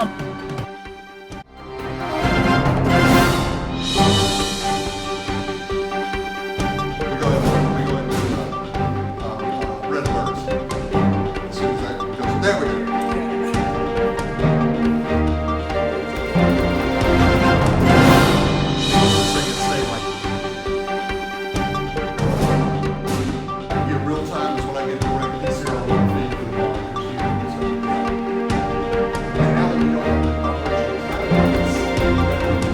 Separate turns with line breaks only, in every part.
Red alerts. As soon as that goes, there we go. Get real time is when I get the right PC on the feed for the ball. And now that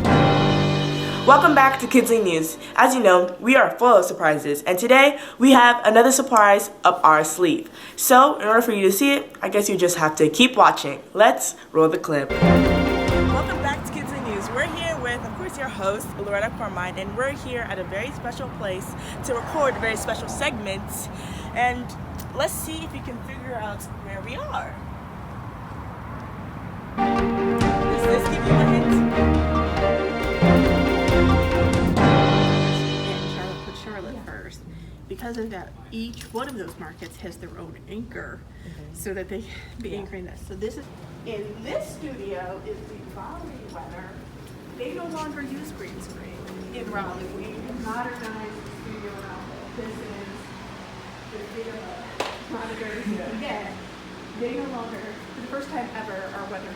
we don't have the operational.
Welcome back to Kids League News. As you know, we are full of surprises, and today we have another surprise up our sleeve. So, in order for you to see it, I guess you just have to keep watching. Let's roll the clip. Welcome back to Kids League News. We're here with, of course, your host, Loretta Boniti, and we're here at a very special place to record a very special segment. And let's see if you can figure out where we are. Does this give you a hint?
Charlotte first. Because of that, each one of those markets has their own anchor, so that they be anchoring this. So this is in this studio is the Raleigh weather. They no longer use green screen in Raleigh. We have modernized the studio around it. This is the big monitors you can get. They no longer, for the first time ever, our weather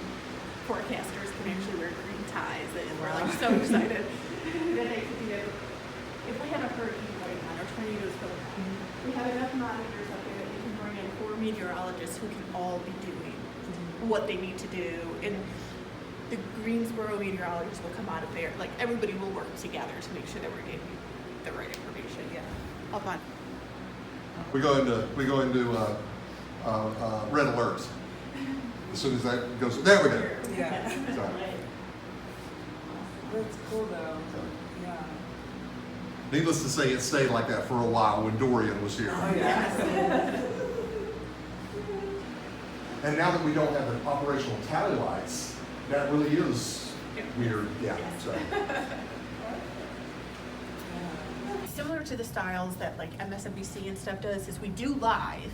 forecasters can actually wear green ties, and we're like so excited that they could be able. If we have a hurricane going on or tornadoes going on, we have enough monitors up there that we can bring in 4 meteorologists who can all be doing what they need to do. And the Greensboro meteorologists will come out of there. Like, everybody will work together to make sure that we're getting the right information. Yeah. Hold on.
We go into red alerts. As soon as that goes, there we go.
Yeah.
Sorry.
That's cool though. Yeah.
Needless to say, it stayed like that for a while when Dorian was here.
Oh yeah.
And now that we don't have the operational tally lights, that really is weird. Yeah. So.
Similar to the styles that like MSNBC and stuff does is we do live,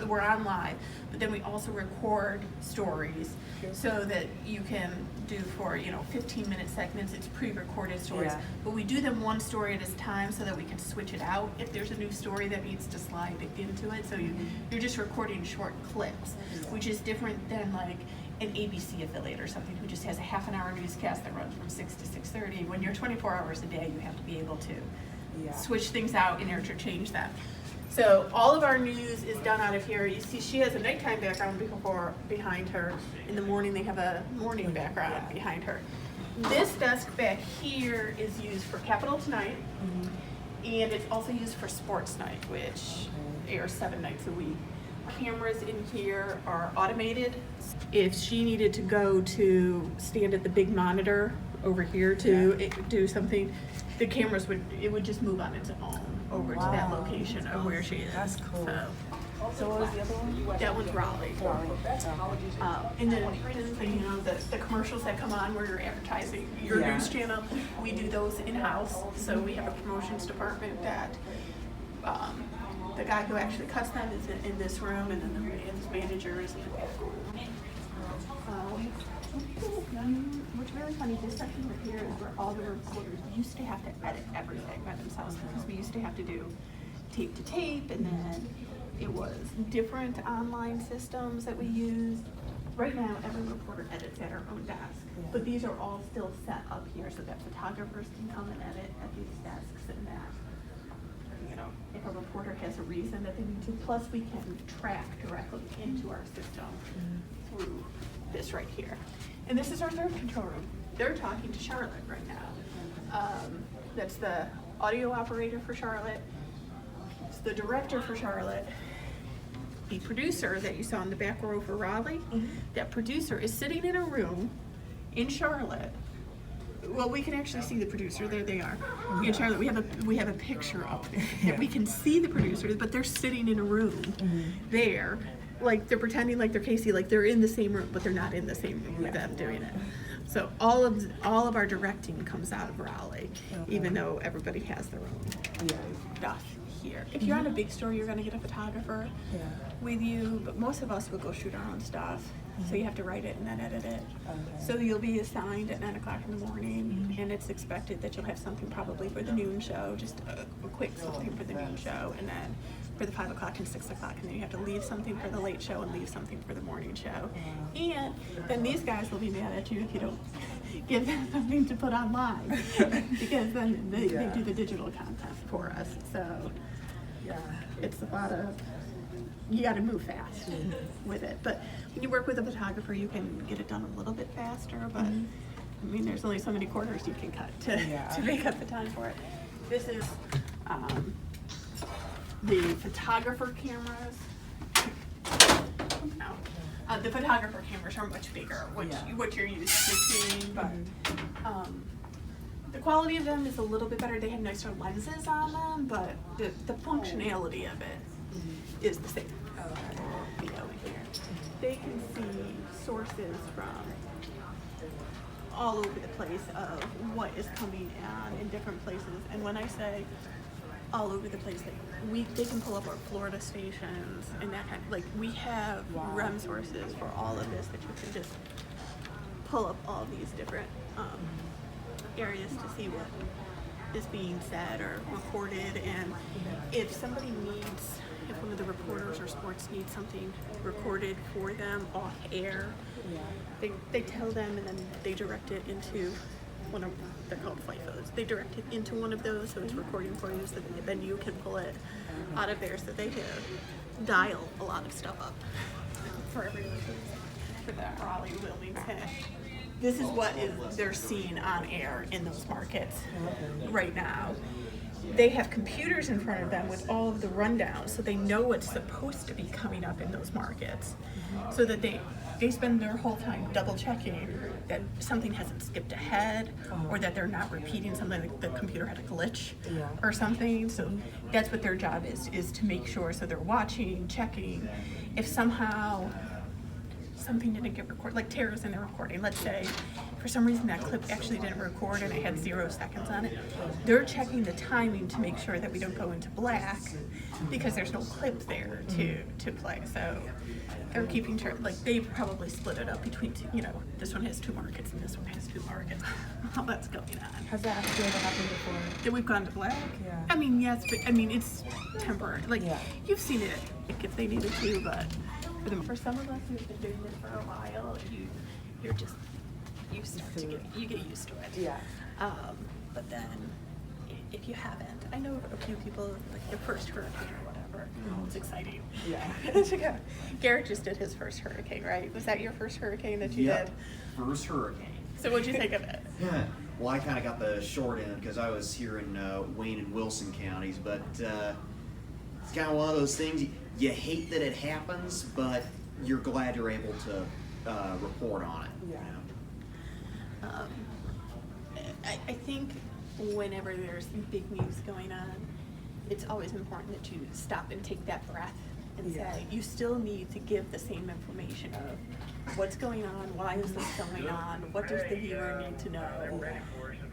we're on live, but then we also record stories so that you can do for 15-minute segments. It's pre-recorded stories, but we do them one story at a time so that we can switch it out if there's a new story that needs to slide into it. So you're just recording short clips, which is different than like an ABC affiliate or something who just has a half-an-hour newscast that runs from 6 to 6:30. When you're 24 hours a day, you have to be able to switch things out and interchange them. So all of our news is done out of here. You see she has a nighttime background behind her. In the morning they have a morning background behind her. This desk back here is used for Capital Tonight, and it's also used for Sports Night, which airs 7 nights a week. Cameras in here are automated. If she needed to go to stand at the big monitor over here to do something, the cameras would just move on its own over to that location of where she is.
That's cool. So what was the other one?
That one's Raleigh. And then the commercials that come on where you're advertising your news channel, we do those in-house. So we have a promotions department that the guy who actually cuts them is in this room, and then the manager is in the back room. What's really funny, this section right here is where all the reporters used to have to edit everything by themselves, because we used to have to do tape to tape, and then it was different online systems that we used. Right now, every reporter edits at our own desk, but these are all still set up here so that photographers can come and edit at these desks, and that if a reporter has a reason that they need to, plus we can track directly into our system through this right here. And this is our third control room. They're talking to Charlotte right now. That's the audio operator for Charlotte. It's the director for Charlotte. The producer that you saw in the back row for Raleigh, that producer is sitting in a room in Charlotte. Well, we can actually see the producer. There they are. In Charlotte, we have a picture up there that we can see the producers, but they're sitting in a room there, like they're pretending like they're Casey, like they're in the same room, but they're not in the same room with them doing it. So all of our directing comes out of Raleigh, even though everybody has their own stuff here. If you're on a big story, you're gonna get a photographer
Yeah.
with you, but most of us will go shoot our own stuff. So you have to write it and then edit it.
Okay.
So you'll be assigned at 9 o'clock in the morning, and it's expected that you'll have something probably for the noon show, just a quick something for the noon show, and then for the 5 o'clock and 6 o'clock, and then you have to leave something for the late show and leave something for the morning show. And then these guys will be mad at you if you don't give them something to put online, because then they do the digital content for us. So
Yeah.
it's a lot of, you got to move fast with it. But when you work with a photographer, you can get it done a little bit faster. But I mean, there's only so many quarters you can cut to make up the time for it. This is the photographer cameras. No. The photographer cameras are much bigger, what you're used to seeing. But the quality of them is a little bit better. They have nicer lenses on them, but the functionality of it is the same. Be over here. They can see sources from all over the place of what is coming on in different places. And when I say all over the place, like they can pull up our Florida stations and that kind of, like we have REM sources for all of this that you can just pull up all these different areas to see what is being said or recorded. And if somebody needs, if one of the reporters or sports needs something recorded for them off air, they tell them, and then they direct it into one of, they're called FIFOs. They direct it into one of those, so it's recording for you, so that then you can pull it out of there, so they can dial a lot of stuff up for everyone, for the Raleigh, Wilmington. This is what they're seeing on air in those markets right now. They have computers in front of them with all of the rundowns, so they know what's supposed to be coming up in those markets, so that they spend their whole time double checking that something hasn't skipped ahead, or that they're not repeating something, like the computer had a glitch or something. So that's what their job is to make sure. So they're watching, checking. If somehow something didn't get recorded, like Tara's in the recording, let's say for some reason that clip actually didn't record and it had 0 seconds on it, they're checking the timing to make sure that we don't go into black, because there's no clip there to play. So they're keeping track, like they probably split it up between two, this one has 2 markets and this one has 2 markets. All that's going on.
Has that actually ever happened before?
That we've gone to black?
Yeah.
I mean, yes, but I mean, it's temporary. Like, you've seen it, like, if they needed to, but for some of us who've been doing this for a while, you get used to it.
Yeah.
But then, if you haven't, I know a few people, like their first hurricane or whatever, it's exciting.
Yeah.
Garrett just did his first hurricane, right? Was that your first hurricane that you did?
First hurricane.
So what'd you think of it?
Well, I kind of got the short end because I was here in Wayne and Wilson counties, but it's kind of one of those things, you hate that it happens, but you're glad you're able to report on it.
Yeah.
I think whenever there's big news going on, it's always important that you stop and take that breath and say, you still need to give the same information of what's going on, why is this going on, what does the viewer need to know.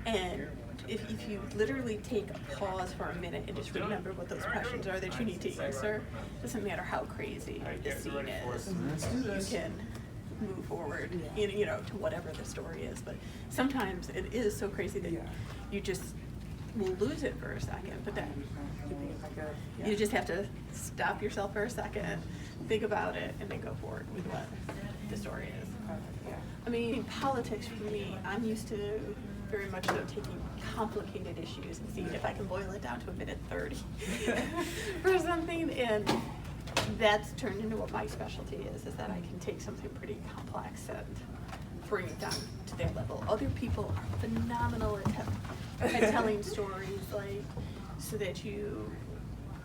And if you literally take a pause for a minute and just remember what those questions are that you need to answer, doesn't matter how crazy the scene is, you can move forward, to whatever the story is. But sometimes it is so crazy that you just will lose it for a second, but then you just have to stop yourself for a second, think about it, and then go forward with what the story is. I mean, politics for me, I'm used to very much so taking complicated issues and seeing if I can boil it down to a minute 30 or something, and that's turned into what my specialty is that I can take something pretty complex and bring it down to their level. Other people are phenomenal at telling stories, like, so that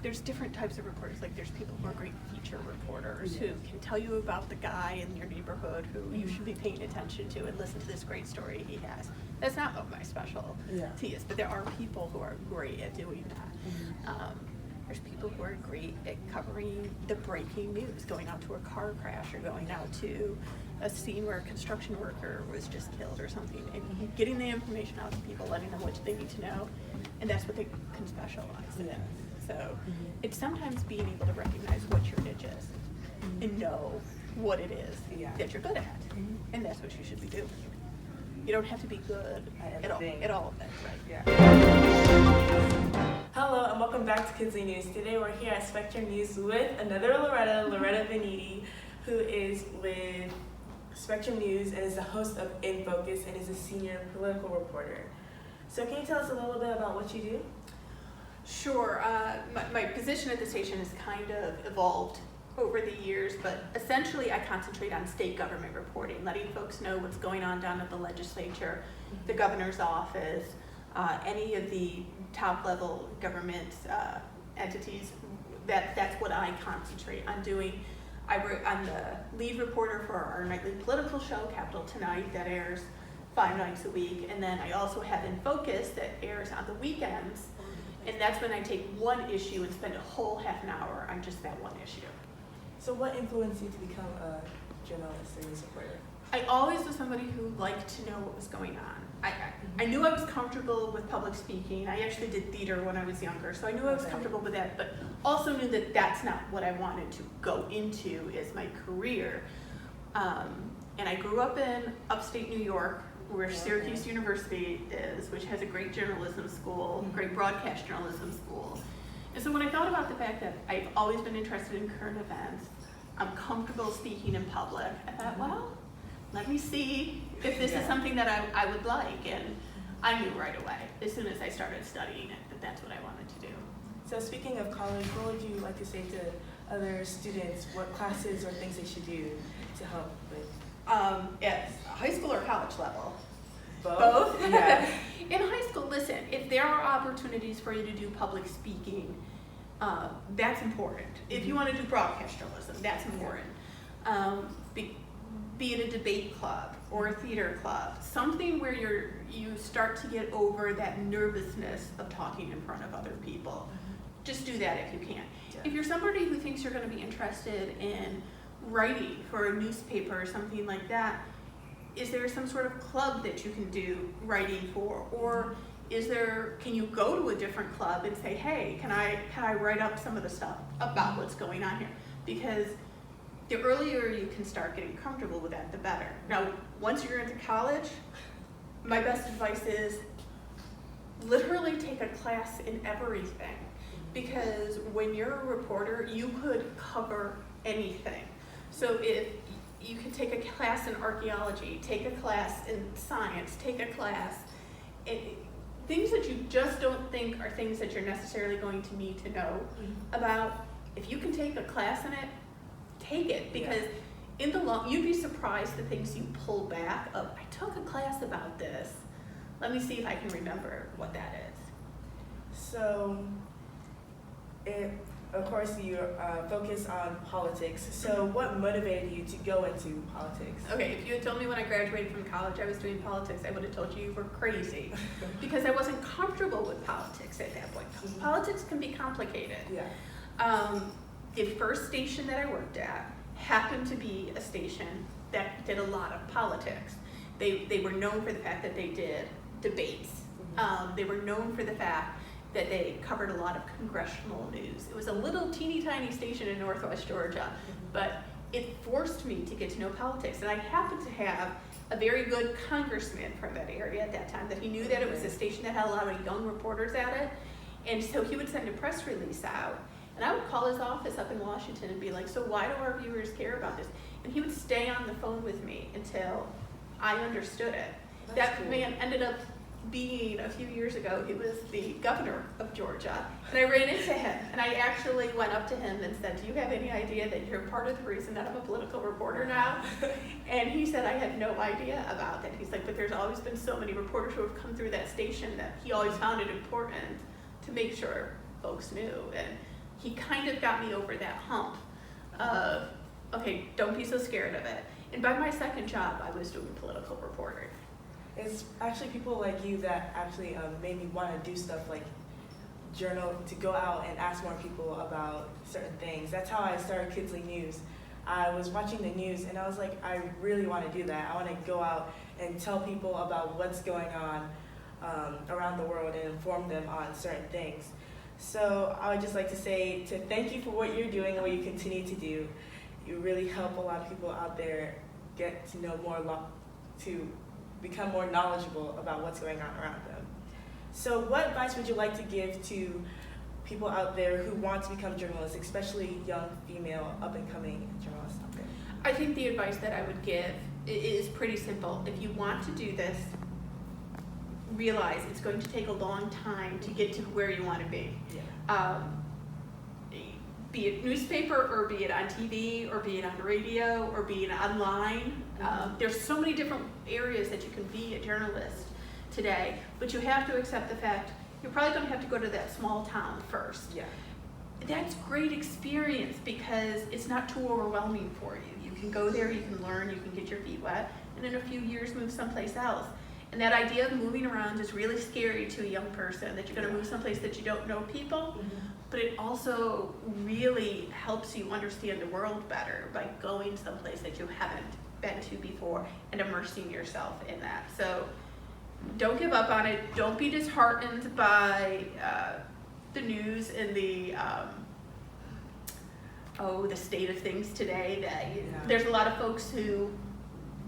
there's different types of reporters. Like, there's people who are great feature reporters who can tell you about the guy in your neighborhood who you should be paying attention to and listen to this great story he has. That's not what my specialty is, but there are people who are great at doing that. There's people who are great at covering the breaking news, going out to a car crash or going out to a scene where a construction worker was just killed or something, and getting the information out to people, letting them what they need to know, and that's what they can specialize in. So it's sometimes being able to recognize what your niche is and know what it is that you're good at. And that's what you should be doing. You don't have to be good at all of it, right?
Yeah.
Hello and welcome back to Kidsley News. Today we're here at Spectrum News with another Loretta Boniti, who is with Spectrum News and is the host of In Focus and is a senior political reporter. So can you tell us a little bit about what you do?
Sure. My position at the station has kind of evolved over the years, but essentially I concentrate on state government reporting, letting folks know what's going on down at the legislature, the governor's office, any of the top level government entities. That's what I concentrate on doing. I'm the lead reporter for our nightly political show, Capital Tonight, that airs 5 nights a week, and then I also have In Focus that airs on the weekends, and that's when I take one issue and spend a whole half an hour on just that one issue.
So what influenced you to become a journalist or news reporter?
I always was somebody who liked to know what was going on. I knew I was comfortable with public speaking. I actually did theater when I was younger, so I knew I was comfortable with that, but also knew that that's not what I wanted to go into as my career. And I grew up in upstate New York, where Syracuse University is, which has a great journalism school, great broadcast journalism school. And so when I thought about the fact that I've always been interested in current events, I'm comfortable speaking in public, I thought, well, let me see if this is something that I would like. And I knew right away, as soon as I started studying it, that that's what I wanted to do.
So speaking of college, what would you like to say to other students, what classes or things they should do to help with?
At high school or college level?
Both? Yeah.
In high school, listen, if there are opportunities for you to do public speaking, that's important. If you want to do broadcast journalism, that's important. Be it a debate club or a theater club, something where you start to get over that nervousness of talking in front of other people. Just do that if you can. If you're somebody who thinks you're going to be interested in writing for a newspaper or something like that, is there some sort of club that you can do writing for? Or can you go to a different club and say, hey, can I write up some of the stuff about what's going on here? Because the earlier you can start getting comfortable with that, the better. Now, once you're into college, my best advice is literally take a class in everything. Because when you're a reporter, you could cover anything. So if you can take a class in archaeology, take a class in science, take a class in things that you just don't think are things that you're necessarily going to need to know about. If you can take a class in it, take it, because in the long, you'd be surprised the things you pull back of, I took a class about this. Let me see if I can remember what that is.
So, of course, you focus on politics. So what motivated you to go into politics?
Okay, if you had told me when I graduated from college I was doing politics, I would have told you were crazy. Because I wasn't comfortable with politics at that point. Politics can be complicated.
Yeah.
The first station that I worked at happened to be a station that did a lot of politics. They were known for the fact that they did debates. They were known for the fact that they covered a lot of congressional news. It was a little teeny tiny station in Northwest Georgia, but it forced me to get to know politics. And I happened to have a very good congressman from that area at that time, that he knew that it was a station that had a lot of young reporters at it. And so he would send a press release out, and I would call his office up in Washington and be like, so why do our viewers care about this? And he would stay on the phone with me until I understood it. That cool. Man ended up being, a few years ago, he was the governor of Georgia. And I ran into him, and I actually went up to him and said, do you have any idea that you're part of the reason that I'm a political reporter now? And he said, I had no idea about that. He's like, but there's always been so many reporters who have come through that station that he always found it important to make sure folks knew. And he kind of got me over that hump of, okay, don't be so scared of it. And by my second job, I was doing political reporting.
It's actually people like you that actually made me want to do stuff like to go out and ask more people about certain things. That's how I started Kidsley News. I was watching the news and I was like, I really want to do that. I want to go out and tell people about what's going on around the world and inform them on certain things. So I would just like to say to thank you for what you're doing and what you continue to do. You really help a lot of people out there get to know more, to become more knowledgeable about what's going on around them. So what advice would you like to give to people out there who want to become journalists, especially young female up-and-coming journalists out there?
I think the advice that I would give is pretty simple. If you want to do this, realize it's going to take a long time to get to where you want to be.
Yeah.
Be it newspaper, or be it on TV, or be it on radio, or be it online. There's so many different areas that you can be a journalist today, but you have to accept the fact you're probably going to have to go to that small town first.
Yeah.
That's great experience because it's not too overwhelming for you. You can go there, you can learn, you can get your feet wet, and in a few years move someplace else. And that idea of moving around is really scary to a young person, that you're going to move someplace that you don't know people, but it also really helps you understand the world better by going someplace that you haven't been to before and immersing yourself in that. So don't give up on it. Don't be disheartened by the news and the state of things today. That there's a lot of folks who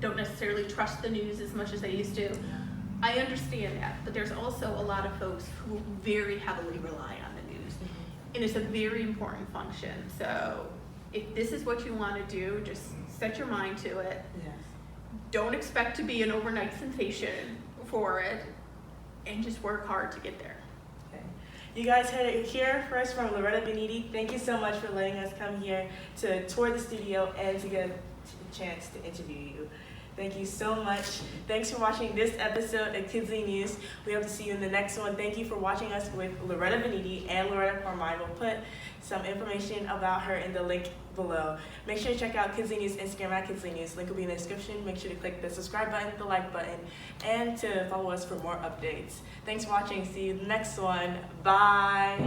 don't necessarily trust the news as much as they used to. I understand that, but there's also a lot of folks who very heavily rely on the news, and it's a very important function. So if this is what you want to do, just set your mind to it.
Yes.
Don't expect to be an overnight sensation for it, and just work hard to get there.
Okay. You guys heard it here first from Loretta Boniti. Thank you so much for letting us come here to tour the studio and to get a chance to interview you. Thank you so much. Thanks for watching this episode of Kidsley News. We hope to see you in the next one. Thank you for watching us with Loretta Boniti and Loretta Carmine. We'll put some information about her in the link below. Make sure to check out Kidsley News Instagram at Kidsley News. Link will be in the description. Make sure to click the subscribe button, the like button, and to follow us for more updates. Thanks for watching. See you in the next one. Bye.